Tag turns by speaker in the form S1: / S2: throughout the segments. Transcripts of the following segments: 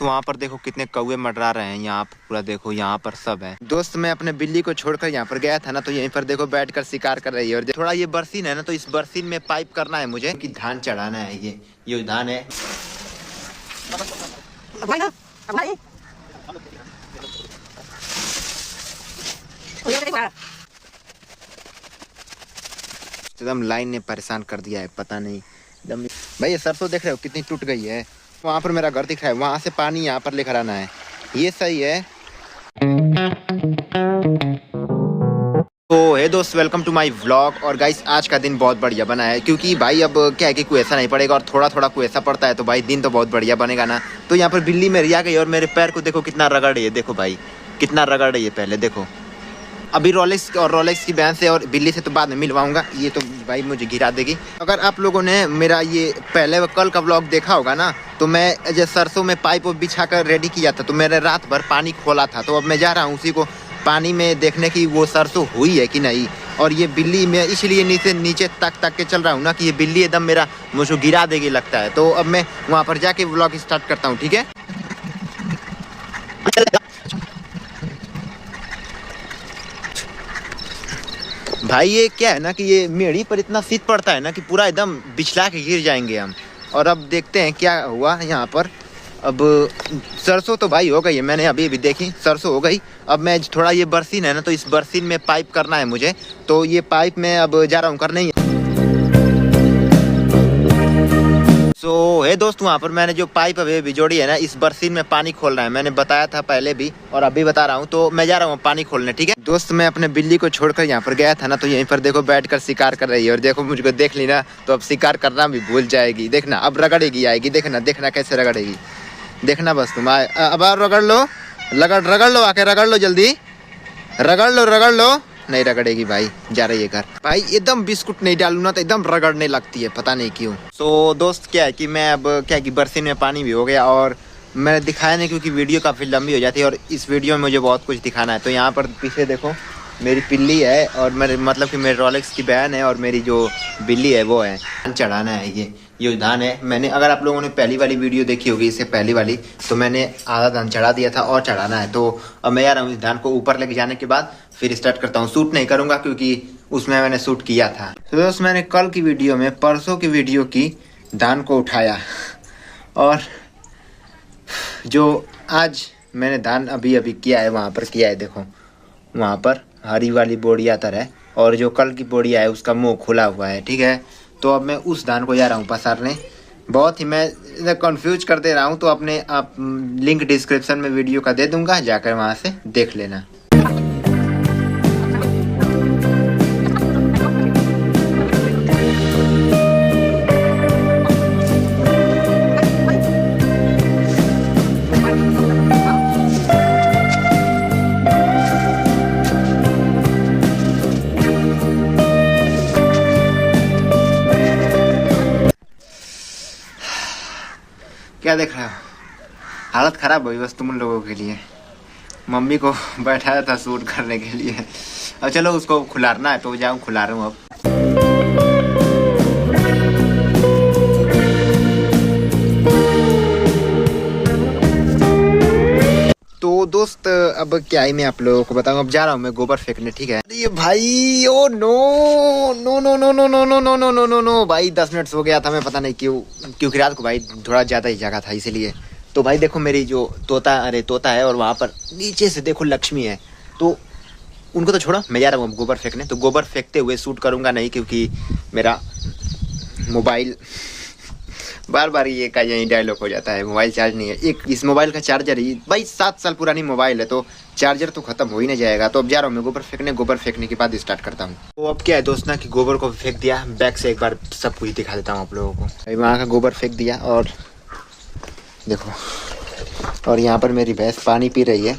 S1: वहाँ पर देखो कितने कौवे मंडरा रहे हैं। यहाँ पर पूरा देखो, यहाँ पर सब है। दोस्त मैं अपने बिल्ली को छोड़कर यहाँ पर गया था ना, तो यहीं पर देखो बैठकर शिकार कर रही है। और थोड़ा ये बरसीन है ना, तो इस बरसीन में पाइप करना है मुझे कि धान चढ़ाना है। ये धान है। एकदम लाइन ने परेशान कर दिया है, पता नहीं एकदम। भाई ये सरसों देख रहे हो कितनी टूट गई है। वहाँ पर मेरा घर दिख रहा है, वहाँ से पानी यहाँ पर लेकर आना है। ये सही है। तो हे दोस्त, वेलकम टू माय व्लॉग। और गाइस आज का दिन बहुत बढ़िया बना है, क्योंकि भाई अब क्या है कि कुएसा नहीं पड़ेगा और थोड़ा थोड़ा कुएसा पड़ता है, तो भाई दिन तो बहुत बढ़िया बनेगा ना। तो यहाँ पर बिल्ली मेरी आ गई और मेरे पैर को देखो कितना रगड़ रही है। देखो भाई कितना रगड़ रही है, पहले देखो। अभी रोलेक्स की बहन से और बिल्ली से तो बाद में मिलवाऊंगा। ये तो भाई मुझे गिरा देगी। अगर आप लोगों ने मेरा ये पहले कल का व्लॉग देखा होगा ना, तो मैं जब सरसों में पाइप बिछा कर रेडी किया था, तो मैंने रात भर पानी खोला था। तो अब मैं जा रहा हूँ उसी को पानी में देखने की वो सरसों हुई है कि नहीं। और ये बिल्ली मैं इसलिए नीचे तक के चल रहा हूँ ना, कि ये बिल्ली एकदम मेरा मुझे गिरा देगी लगता है। तो अब मैं वहाँ पर जाके व्लॉग स्टार्ट करता हूँ, ठीक है। भाई ये क्या है ना कि ये मेड़ी पर इतना शीत पड़ता है ना कि पूरा एकदम बिछला के गिर जाएंगे हम। और अब देखते हैं क्या हुआ यहाँ पर। अब सरसों तो भाई हो गई है, मैंने अभी देखी सरसों हो गई। अब मैं थोड़ा ये बरसीन है ना, तो इस बरसीन में पाइप करना है मुझे। तो ये पाइप मैं अब जा रहा हूँ करने। सो हे दोस्त, वहाँ पर मैंने जो पाइप अभी जोड़ी है ना, इस बरसीन में पानी खोलना है। मैंने बताया था पहले भी और अभी बता रहा हूँ। तो मैं जा रहा हूँ पानी खोलने, ठीक है दोस्त। मैं अपने बिल्ली को छोड़कर यहाँ पर गया था ना, तो यहीं पर देखो बैठकर शिकार कर रही है। और देखो मुझको देख ली ना, तो अब शिकार करना भी भूल जाएगी। देखना अब रगड़ेगी आएगी, देखना कैसे रगड़ेगी, देखना बस तुम। अब रगड़ लो, रगड़ लो, आके रगड़ लो, जल्दी रगड़ लो। नहीं रगड़ेगी भाई, जा रही है घर। भाई एकदम बिस्कुट नहीं डालू ना तो एकदम रगड़ने लगती है, पता नहीं क्यों। सो दोस्त क्या है कि मैं अब क्या है कि बरसीन में पानी भी हो गया और मैंने दिखाया नहीं, क्योंकि वीडियो काफ़ी लंबी हो जाती है और इस वीडियो में मुझे बहुत कुछ दिखाना है। तो यहाँ पर पीछे देखो मेरी पिल्ली है और मेरे मतलब कि मेरे रोलेक्स की बहन है और मेरी जो बिल्ली है वो है। धान चढ़ाना है, ये धान है। मैंने अगर आप लोगों ने पहली वाली वीडियो देखी होगी, इससे पहली वाली, तो मैंने आधा धान चढ़ा दिया था और चढ़ाना है। तो अब मैं आ रहा हूँ इस धान को ऊपर लेके जाने के बाद फिर स्टार्ट करता हूँ। शूट नहीं करूँगा क्योंकि उसमें मैंने शूट किया था। तो दोस्त मैंने कल की वीडियो में परसों की वीडियो की धान को उठाया और जो आज मैंने धान अभी किया है वहाँ पर किया है। देखो वहाँ पर हरी वाली बोड़िया तर है और जो कल की बोड़िया है उसका मुंह खुला हुआ है, ठीक है। तो अब मैं उस धान को जा रहा हूँ पसारने। बहुत ही मैं कंफ्यूज कर दे रहा हूँ, तो अपने आप लिंक डिस्क्रिप्शन में वीडियो का दे दूंगा, जाकर वहाँ से देख लेना। क्या देख रहे हो, हालत खराब हुई बस तुम लोगों के लिए। मम्मी को बैठाया था शूट करने के लिए। अब चलो उसको खुलारना है तो जाऊँ खुला रहा हूँ अब। तो दोस्त अब क्या है मैं आप लोगों को बताऊँ। अब जा रहा हूँ मैं गोबर फेंकने, ठीक है। ये भाई oh no no no no no no no no no no no no भाई 10 मिनट सो गया था मैं, पता नहीं क्यों, क्योंकि रात को भाई थोड़ा ज़्यादा ही जगा था इसीलिए। तो भाई देखो मेरी जो तोता है और वहाँ पर नीचे से देखो लक्ष्मी है। तो उनको तो छोड़ो, मैं जा रहा हूँ गोबर फेंकने। तो गोबर फेंकते हुए शूट करूँगा नहीं, क्योंकि मेरा मोबाइल बार बार ये का यही डायलॉग हो जाता है, मोबाइल चार्ज नहीं है। एक इस मोबाइल का चार्जर ही भाई 7 साल पुरानी मोबाइल है, तो चार्जर तो खत्म हो ही नहीं जाएगा। तो अब जा रहा हूँ मैं गोबर फेंकने। गोबर फेंकने के बाद स्टार्ट करता हूँ। तो अब क्या है दोस्त ना कि गोबर को फेंक दिया, बैक से एक बार सब कुछ दिखा देता हूँ आप लोगों को। वहाँ का गोबर फेंक दिया और देखो, और यहाँ पर मेरी भैंस पानी पी रही है।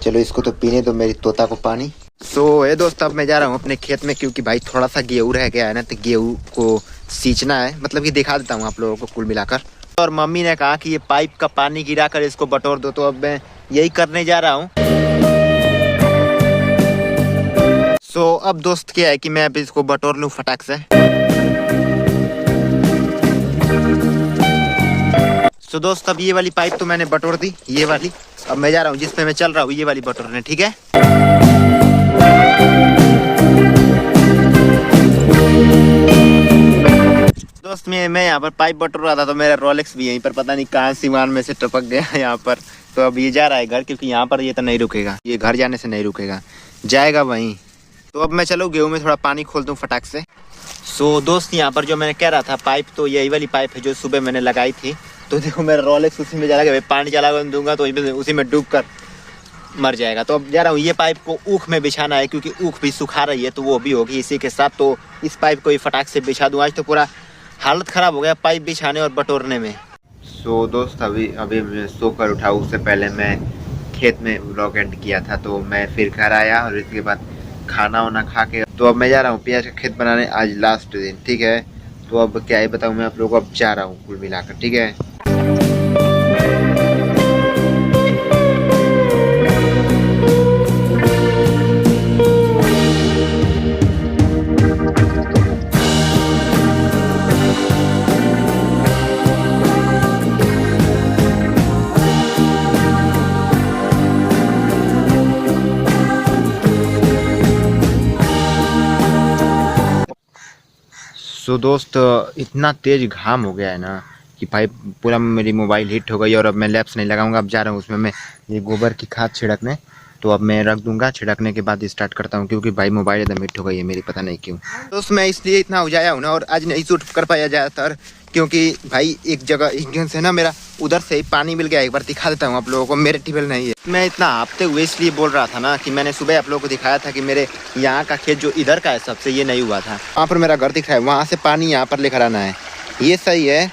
S1: चलो इसको तो पीने दो मेरी तोता को पानी। सो ये दोस्त अब मैं जा रहा हूँ अपने खेत में, क्योंकि भाई थोड़ा सा गेहूँ रह गया है ना, तो गेहूँ को सींचना है। मतलब कि दिखा देता हूँ आप लोगों को कुल मिलाकर। और मम्मी ने कहा कि ये पाइप का पानी गिरा कर इसको बटोर दो, तो अब मैं यही करने जा रहा हूँ। सो अब दोस्त क्या है कि मैं अब इसको बटोर लूँ फटाक से। तो दोस्त अब ये वाली पाइप तो मैंने बटोर दी, ये वाली। अब मैं जा रहा हूँ जिस पे मैं चल रहा हूँ ये वाली बटोरने, ठीक है। दोस्त मैं यहाँ पर पाइप बटोर रहा था तो मेरा रोलेक्स भी यहीं पर पता नहीं कहाँ सीमान में से टपक गया यहाँ पर। तो अब ये जा रहा है घर, क्योंकि यहाँ पर ये तो नहीं रुकेगा, ये घर जाने से नहीं रुकेगा, जाएगा वहीं। तो अब मैं चलो गेहूँ में थोड़ा पानी खोल दूँ फटाक से। सो दोस्त यहाँ पर जो मैंने कह रहा था पाइप, तो यही वाली पाइप है जो सुबह मैंने लगाई थी। तो देखो मेरा रोलेक्स उसी में जा रहा है, पानी चला दूंगा तो उसी में डूब कर मर जाएगा। तो अब जा रहा हूँ ये पाइप को ऊख में बिछाना है, क्योंकि ऊख भी सुखा रही है तो वो भी होगी इसी के साथ। तो इस पाइप को ही फटाक से बिछा दूँ। आज तो पूरा हालत ख़राब हो गया पाइप बिछाने और बटोरने में। सो दोस्त अभी मैं सो कर उठा, उससे पहले मैं खेत में व्लॉग एंड किया था। तो मैं फिर घर आया और इसके बाद खाना वाना खा के तो अब मैं जा रहा हूँ प्याज का खेत बनाने, आज लास्ट दिन, ठीक है। तो अब क्या ही बताऊँ मैं आप लोगों को, अब जा रहा हूँ कुल मिलाकर, ठीक है। सो दोस्त इतना तेज घाम हो गया है ना कि भाई पूरा मेरी मोबाइल हीट हो गई। और अब मैं लैप्स नहीं लगाऊंगा, अब जा रहा हूँ उसमें मैं ये गोबर की खाद छिड़कने। तो अब मैं रख दूंगा, छिड़कने के बाद स्टार्ट करता हूँ, क्योंकि भाई मोबाइल एकदम हीट हो गई है मेरी, पता नहीं क्यों। दोस्त मैं इसलिए इतना उजाया हूँ ना, और आज नहीं शूट कर पाया ज़्यादातर, क्योंकि भाई एक जगह से ना मेरा उधर से ही पानी मिल गया। एक बार दिखा देता हूँ आप लोगों को, मेरे ट्यूबवेल नहीं है। मैं इतना हाँफते हुए इसलिए बोल रहा था ना कि मैंने सुबह आप लोगों को दिखाया था कि मेरे यहाँ का खेत जो इधर का है सबसे, ये नहीं हुआ था। वहाँ पर मेरा घर दिख रहा है, वहाँ से पानी यहाँ पर लेकर आना है। ये सही है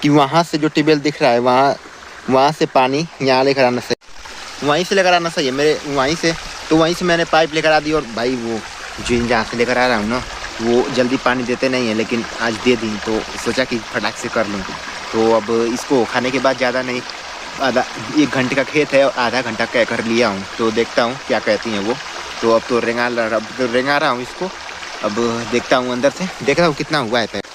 S1: कि वहाँ से जो ट्यूबवेल दिख रहा है वहाँ से पानी यहाँ लेकर आना सही, वहीं से लेकर आना सही है मेरे वहीं से। तो वहीं से मैंने पाइप लेकर आ दी। और भाई वो जो जहाँ से लेकर आ रहा हूँ ना वो जल्दी पानी देते नहीं है, लेकिन आज दे दी तो सोचा कि फटाक से कर लूँ। तो अब इसको खाने के बाद ज़्यादा नहीं, आधा 1 घंटे का खेत है, आधा घंटा कह कर लिया हूँ। तो देखता हूँ क्या कहती हैं वो। तो अब तो रेंगा रहा हूँ इसको। अब देखता हूँ अंदर से, देख रहा हूँ कितना हुआ है।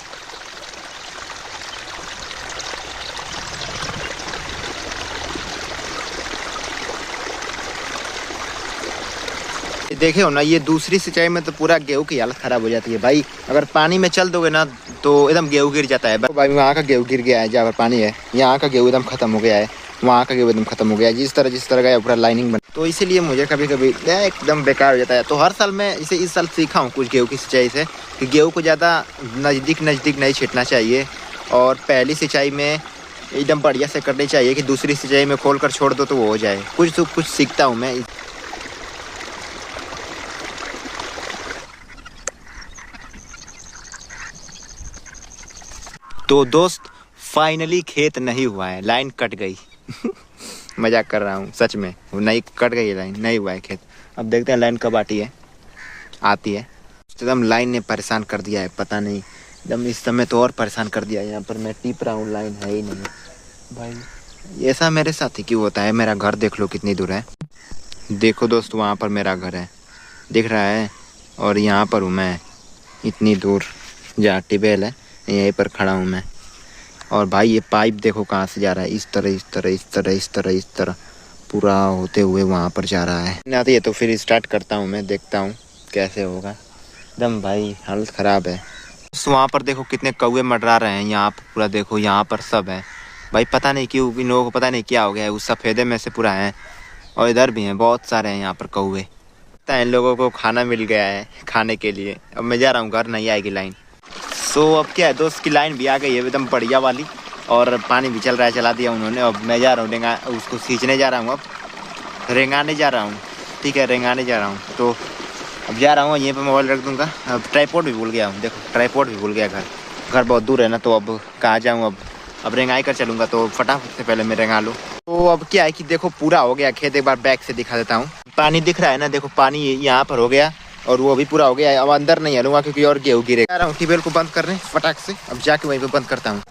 S1: देखे हो ना, ये दूसरी सिंचाई में तो पूरा गेहूं की हालत खराब हो जाती है भाई। अगर पानी में चल दोगे ना तो एकदम गेहूं गिर जाता है भाई। वहाँ का गेहूं गिर गया है जहाँ पर पानी है, यहाँ का गेहूं एकदम खत्म हो गया है, वहाँ का गेहूं एकदम खत्म हो गया है। जिस तरह गया पूरा लाइनिंग बन, तो इसीलिए मुझे कभी कभी एकदम बेकार हो जाता है। तो हर साल मैं इसे इस साल सीखा हूँ कुछ गेहूँ की सिंचाई से, कि गेहूँ को ज़्यादा नज़दीक नहीं छींटना चाहिए, और पहली सिंचाई में एकदम बढ़िया से करनी चाहिए, कि दूसरी सिंचाई में खोल कर छोड़ दो तो वो हो जाए। कुछ सीखता हूँ मैं। तो दोस्त फाइनली खेत नहीं हुआ है, लाइन कट गई। मजाक कर रहा हूँ, सच में नहीं कट गई है लाइन, नहीं हुआ है खेत। अब देखते हैं लाइन कब आती है। एकदम लाइन ने परेशान कर दिया है, पता नहीं एकदम इस समय तो और परेशान कर दिया है। यहाँ पर मैं टिप रहा हूँ, लाइन है ही नहीं भाई। ऐसा मेरे साथ ही क्यों होता है। मेरा घर देख लो कितनी दूर है, देखो दोस्त वहाँ पर मेरा घर है, दिख रहा है। और यहाँ पर हूँ मैं इतनी दूर, जहाँ ट्यूबवेल है यहीं पर खड़ा हूँ मैं। और भाई ये पाइप देखो कहाँ से जा रहा है, इस तरह पूरा होते हुए वहाँ पर जा रहा है। नहीं आती है तो फिर स्टार्ट करता हूँ मैं, देखता हूँ कैसे होगा। एकदम भाई हालत ख़राब है। वहाँ पर देखो कितने कौवे मंडरा रहे हैं, यहाँ पर पूरा देखो, यहाँ पर सब है भाई। पता नहीं क्यों इन लोगों को पता नहीं क्या हो गया है, उस सफ़ेदे में से पूरा है। और इधर भी हैं, बहुत सारे हैं यहाँ पर कौवे। इन लोगों को खाना मिल गया है खाने के लिए। अब मैं जा रहा हूँ घर, नहीं आएगी लाइन। सो अब क्या है दोस्त की लाइन भी आ गई है एकदम बढ़िया वाली, और पानी भी चल रहा है, चला दिया उन्होंने। अब मैं जा रहा हूँ उसको सींचने जा रहा हूँ, अब रेंगाने जा रहा हूँ, ठीक है, रेंगाने जा रहा हूँ। तो अब जा रहा हूँ, यहीं पे मोबाइल रख दूँगा। अब ट्राइपॉड भी भूल गया हूँ, देखो ट्राइपॉड भी भूल गया, घर बहुत दूर है ना। तो अब कहाँ जाऊँ, अब रेंगाई कर चलूँगा, तो फटाफट से पहले मैं रेंगा लूँ। तो अब क्या है कि देखो पूरा हो गया खेत, एक बार बैक से दिखा देता हूँ। पानी दिख रहा है ना, देखो पानी यहाँ पर हो गया, और वो भी पूरा हो गया है। अब अंदर नहीं हलूँगा क्योंकि और गेहूँ गिरे। जा रहा हूँ ट्यूबवेल को बंद करने फटाक से, अब जाके वहीं पे बंद करता हूँ।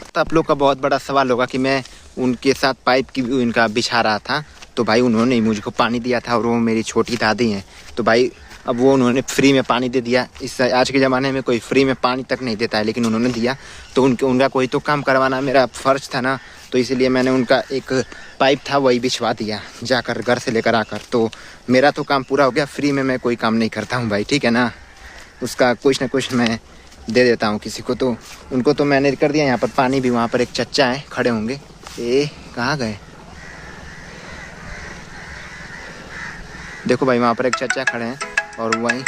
S1: तो आप लोग का बहुत बड़ा सवाल होगा कि मैं उनके साथ पाइप की इनका बिछा रहा था। तो भाई उन्होंने मुझको पानी दिया था, और वो मेरी छोटी दादी हैं। तो भाई अब वो उन्होंने फ्री में पानी दे दिया। इस आज के ज़माने में कोई फ्री में पानी तक नहीं देता है, लेकिन उन्होंने दिया तो उनका कोई तो काम करवाना मेरा फ़र्ज़ था ना। तो इसलिए मैंने उनका एक पाइप था वही बिछवा दिया जाकर घर से लेकर आकर। तो मेरा तो काम पूरा हो गया। फ्री में मैं कोई काम नहीं करता हूँ भाई, ठीक है ना। उसका कुछ ना कुछ मैं दे देता हूँ किसी को। तो उनको तो मैंने कर दिया। यहाँ पर पानी भी, वहाँ पर एक चच्चा है खड़े होंगे। कहाँ गए? देखो भाई, वहाँ पर एक चच्चा खड़े हैं और वहीं।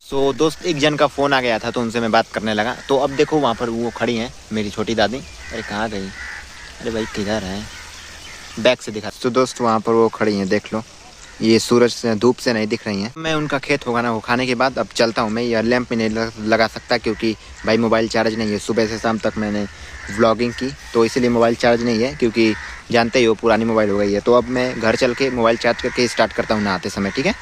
S1: सो दोस्त, एक जन का फ़ोन आ गया था तो उनसे मैं बात करने लगा। तो अब देखो वहाँ पर वो खड़ी हैं मेरी छोटी दादी। अरे कहाँ गई? अरे भाई किधर है? बैक से दिखा। तो दोस्त वहाँ पर वो खड़ी हैं, देख लो। ये सूरज से, धूप से नहीं दिख रही हैं। मैं उनका खेत होगा ना वो खाने के बाद अब चलता हूँ मैं। ये लैंप भी नहीं लगा सकता क्योंकि भाई मोबाइल चार्ज नहीं है। सुबह से शाम तक मैंने व्लॉगिंग की तो इसलिए मोबाइल चार्ज नहीं है, क्योंकि जानते ही हो पुरानी मोबाइल हो गई है। तो अब मैं घर चल के मोबाइल चार्ज करके स्टार्ट करता हूँ नहाते समय, ठीक है।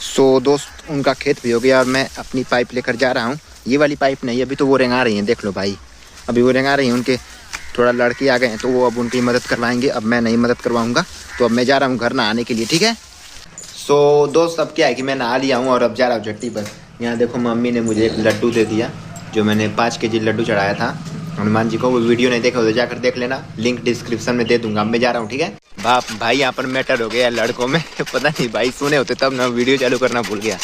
S1: सो दोस्त, उनका खेत भी हो गया और मैं अपनी पाइप लेकर जा रहा हूँ। ये वाली पाइप नहीं, अभी तो वो रेंगा रही हैं, देख लो भाई। अभी वो रेंगा रही हैं, उनके थोड़ा लड़के आ गए हैं तो वो अब उनकी मदद करवाएंगे। अब मैं नहीं मदद करवाऊँगा। तो अब मैं जा रहा हूँ घर नहाने के लिए, ठीक है। सो दोस्त, अब क्या है कि मैं नहा लिया हूँ और अब जा रहा हूँ झट्टी पर। यहाँ देखो मम्मी ने मुझे एक लड्डू दे दिया, जो मैंने 5 kg लड्डू चढ़ाया था हनुमान जी को। वो वीडियो नहीं देखा तो जाकर देख लेना, लिंक डिस्क्रिप्शन में दे दूंगा। अब मैं जा रहा हूँ, ठीक है। भाई यहाँ पर मैटर हो गया लड़कों में पता नहीं भाई, सुने होते तब ना वीडियो चालू करना भूल गया।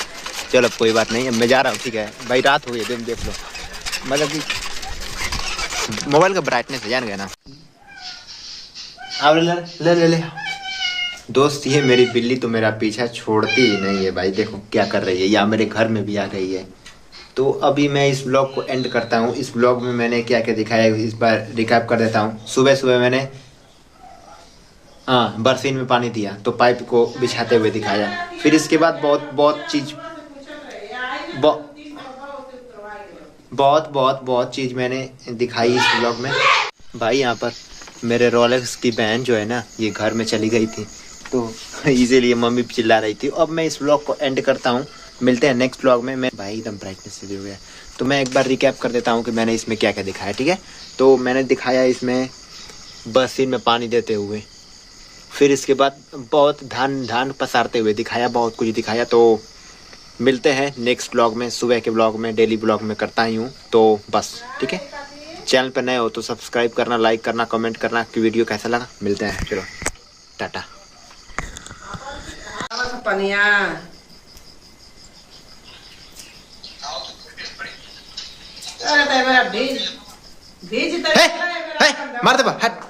S1: चलो अब कोई बात नहीं, अब मैं जा रहा हूँ, ठीक है भाई। रात हो गई, देख लो, मतलब कि मोबाइल का ब्राइटनेस जान गया ना। अब ले दोस्त, ये मेरी बिल्ली तो मेरा पीछा छोड़ती ही नहीं है भाई। देखो क्या कर रही है, या मेरे घर में भी आ गई है। तो अभी मैं इस ब्लॉग को एंड करता हूँ। इस ब्लॉग में मैंने क्या क्या दिखाया इस बार रिकैप कर देता हूँ। सुबह सुबह मैंने बरसीन में पानी दिया तो पाइप को बिछाते हुए दिखाया। फिर इसके बाद बहुत चीज़ मैंने दिखाई इस ब्लॉग में भाई। यहाँ पर मेरे रोलेक्स की बहन जो है ना, ये घर में चली गई थी तो इसीलिए मम्मी चिल्ला रही थी। अब मैं इस ब्लॉग को एंड करता हूँ, मिलते हैं नेक्स्ट ब्लॉग में। मैं भाई एकदम ब्राइटनेस से हो गया। तो मैं एक बार रिकैप कर देता हूँ कि मैंने इसमें क्या क्या दिखाया, ठीक है। तो मैंने दिखाया इसमें बरसीन में पानी देते हुए, फिर इसके बाद बहुत धान पसारते हुए दिखाया, बहुत कुछ दिखाया। तो मिलते हैं नेक्स्ट ब्लॉग में, सुबह के ब्लॉग में, डेली ब्लॉग में करता ही हूँ। तो बस ठीक है, चैनल पर नए हो तो सब्सक्राइब करना, लाइक करना, कमेंट करना कि वीडियो कैसा लगा। मिलते हैं, चलो टाटा। मार दे हट।